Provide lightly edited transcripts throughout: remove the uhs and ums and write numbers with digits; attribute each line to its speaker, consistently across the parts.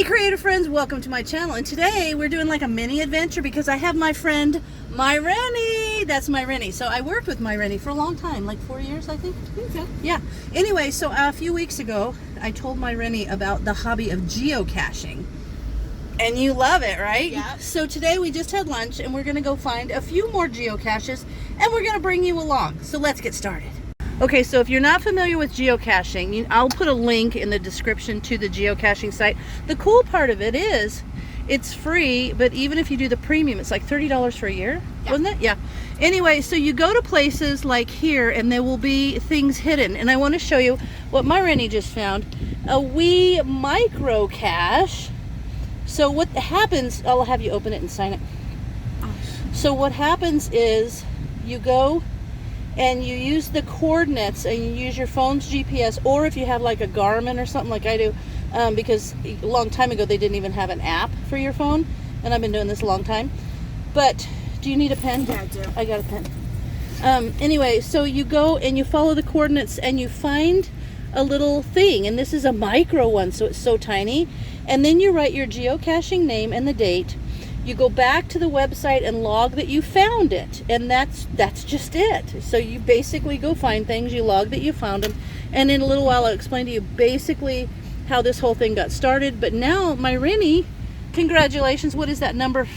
Speaker 1: creative friends, welcome to my channel, and today we're doing like a mini adventure because I have my friend Maireni. That's Maireni. So I worked with Maireni for a long time, like 4 years I think.
Speaker 2: Okay.
Speaker 1: Yeah. Anyway, so a few weeks ago I told Maireni about the hobby of geocaching. And you love it, right?
Speaker 2: Yeah.
Speaker 1: So today we just had lunch and we're going to go find a few more geocaches and we're going to bring you along. So let's get started. Okay, so if you're not familiar with geocaching, I'll put a link in the description to the geocaching site. The cool part of it is it's free, but even if you do the premium, it's like $30 for a year, wasn't it? Yeah. Anyway, so you go to places like here and there will be things hidden. And I want to show you what Maireni just found. A wee micro cache. So what happens, I'll have you open it and sign it. So what happens is you go and you use the coordinates and you use your phone's GPS, or if you have like a Garmin or something like I do, because a long time ago they didn't even have an app for your phone, and I've been doing this a long time. But do you need a pen?
Speaker 2: Yeah, I do.
Speaker 1: I got a pen. Anyway, so you go and you follow the coordinates and you find a little thing, and this is a micro one, so it's so tiny. And then you write your geocaching name and the date. You go back to the website and log that you found it, and that's just it. So you basically go find things, you log that you found them, and in a little while I'll explain to you basically how this whole thing got started. But now, Maireni, congratulations. What is that number?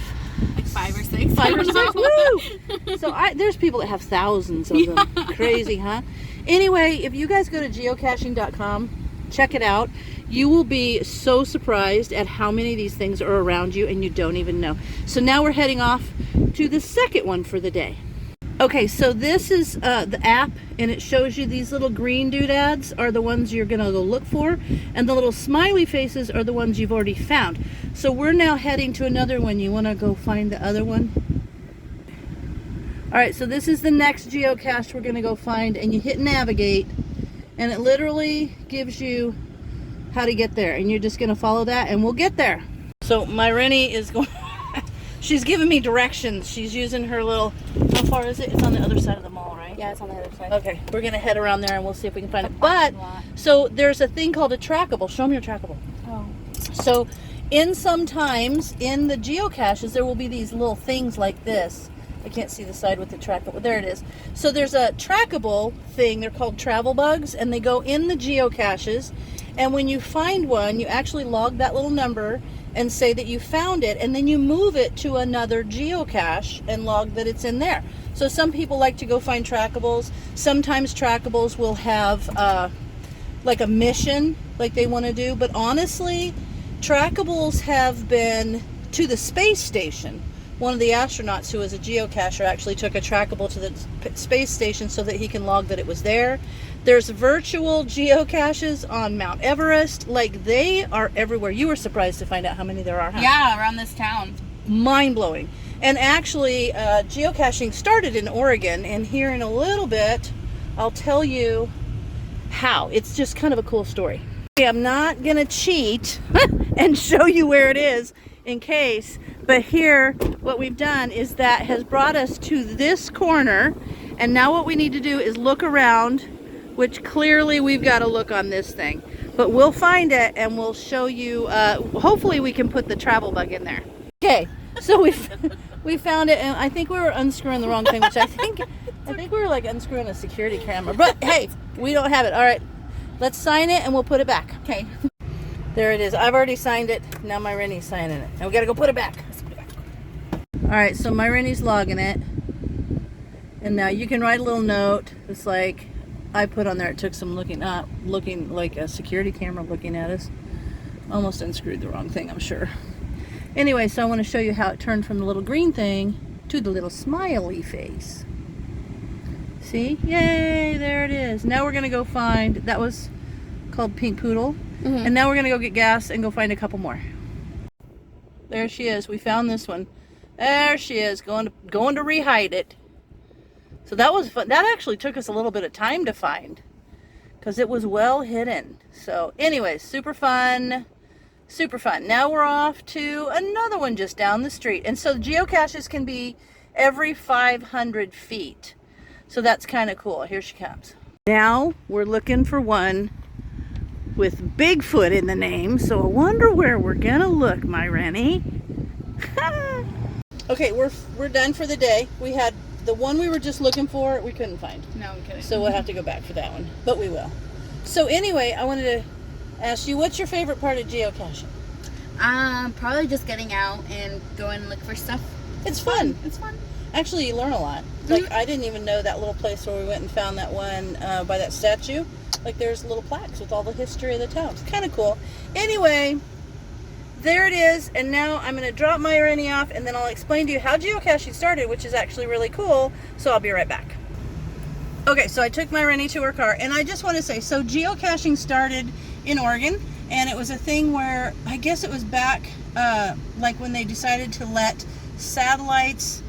Speaker 2: Like 5 or 6.
Speaker 1: 5 or 6. Woo! So there's people that have thousands of them. Crazy, huh? Anyway, if you guys go to geocaching.com, check it out. You will be so surprised at how many of these things are around you and you don't even know. So now we're heading off to the second one for the day. Okay, so this is the app, and it shows you these little green doodads are the ones you're gonna go look for, and the little smiley faces are the ones you've already found. So we're now heading to another one. You wanna go find the other one? All right, so this is the next geocache we're gonna go find, and you hit navigate, and it literally gives you how to get there, and you're just gonna follow that and we'll get there. So Maireni is going she's giving me directions. She's using her little, how far is it? It's on the other side of the mall, right?
Speaker 2: Yeah, it's on the other side.
Speaker 1: Okay, we're gonna head around there and we'll see if we can find it. But so there's a thing called a trackable. Show me your trackable.
Speaker 2: Oh.
Speaker 1: So sometimes in the geocaches there will be these little things like this. I can't see the side with the trackable. There it is. So there's a trackable thing. They're called travel bugs, and they go in the geocaches. And when you find one, you actually log that little number and say that you found it, and then you move it to another geocache and log that it's in there. So some people like to go find trackables. Sometimes trackables will have like a mission like they want to do. But honestly, trackables have been to the space station. One of the astronauts who was a geocacher actually took a trackable to the space station so that he can log that it was there. There's virtual geocaches on Mount Everest. Like, they are everywhere. You were surprised to find out how many there are, huh?
Speaker 2: Yeah, around this town.
Speaker 1: Mind-blowing. And actually, geocaching started in Oregon, and here in a little bit, I'll tell you how. It's just kind of a cool story. Okay, I'm not gonna cheat and show you where it is in case, but here what we've done is that has brought us to this corner, and now what we need to do is look around, which clearly we've got to look on this thing, but we'll find it and we'll show you. Hopefully we can put the travel bug in there. Okay, so we found it, and I think we were unscrewing the wrong thing, which I think we were like unscrewing a security camera, but hey, we don't have it. All right, let's sign it and we'll put it back.
Speaker 2: Okay.
Speaker 1: There it is. I've already signed it. Now Maireni's signing it. And we got to go put it back. Let's put it back. All right, so Maireni's logging it. And now you can write a little note. It's like I put on there, it took some looking like a security camera looking at us. Almost unscrewed the wrong thing, I'm sure. Anyway, so I want to show you how it turned from the little green thing to the little smiley face. See? Yay, there it is. Now we're going to go find, that was called Pink Poodle. Mm-hmm. And now we're gonna go get gas and go find a couple more. There she is. We found this one. There she is, going to rehide it. So that was fun. That actually took us a little bit of time to find because it was well hidden. So anyways, super fun. Super fun. Now we're off to another one just down the street. And so geocaches can be every 500 feet. So that's kind of cool. Here she comes. Now we're looking for one with Bigfoot in the name, so I wonder where we're gonna look, Maireni. Okay, we're done for the day. We had the one we were just looking for, we couldn't find.
Speaker 2: No, I'm kidding.
Speaker 1: So we'll have to go back for that one, but we will. So anyway, I wanted to ask you, what's your favorite part of geocaching?
Speaker 2: Probably just getting out and going and look for stuff.
Speaker 1: It's fun.
Speaker 2: It's fun.
Speaker 1: Actually, you learn a lot. Like, I didn't even know that little place where we went and found that one by that statue. Like, there's little plaques with all the history of the town. It's kind of cool. Anyway, there it is. And now I'm going to drop Maireni off, and then I'll explain to you how geocaching started, which is actually really cool. So I'll be right back. Okay, so I took Maireni to her car, and I just want to say, so geocaching started in Oregon, and it was a thing where, I guess it was back, like when they decided to let satellites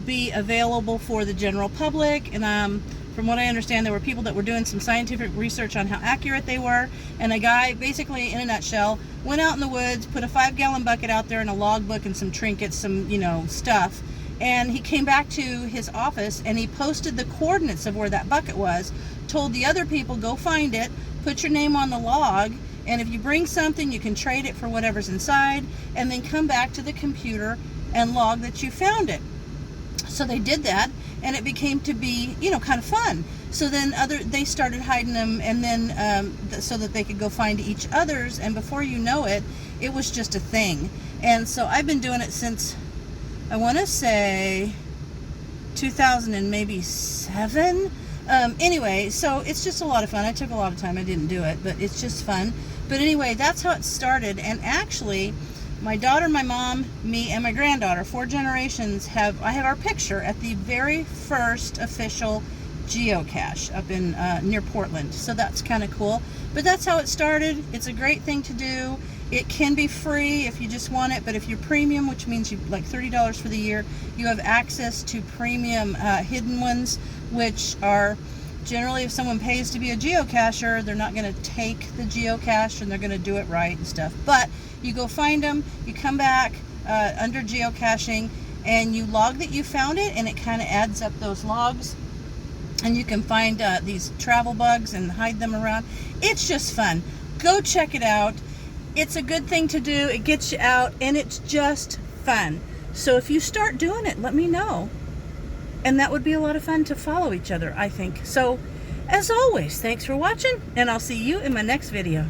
Speaker 1: be available for the general public, and from what I understand, there were people that were doing some scientific research on how accurate they were, and a guy, basically in a nutshell, went out in the woods, put a 5-gallon bucket out there and a logbook and some trinkets, some, stuff, and he came back to his office and he posted the coordinates of where that bucket was, told the other people, go find it, put your name on the log, and if you bring something, you can trade it for whatever's inside, and then come back to the computer and log that you found it. So they did that, and it became to be, kind of fun. So then they started hiding them, and then so that they could go find each other's, and before you know it, it was just a thing. And so I've been doing it since, I want to say 2007. Anyway, so it's just a lot of fun. I took a lot of time. I didn't do it, but it's just fun. But anyway, that's how it started. And actually, my daughter, my mom, me, and my granddaughter, 4 generations, I have our picture at the very first official geocache up in near Portland. So that's kind of cool. But that's how it started. It's a great thing to do. It can be free if you just want it, but if you're premium, which means you like $30 for the year, you have access to premium hidden ones, which are generally, if someone pays to be a geocacher, they're not going to take the geocache and they're going to do it right and stuff. But you go find them, you come back under geocaching, and you log that you found it, and it kind of adds up those logs. And you can find these travel bugs and hide them around. It's just fun. Go check it out. It's a good thing to do. It gets you out, and it's just fun. So if you start doing it, let me know. And that would be a lot of fun to follow each other, I think. So, as always, thanks for watching, and I'll see you in my next video.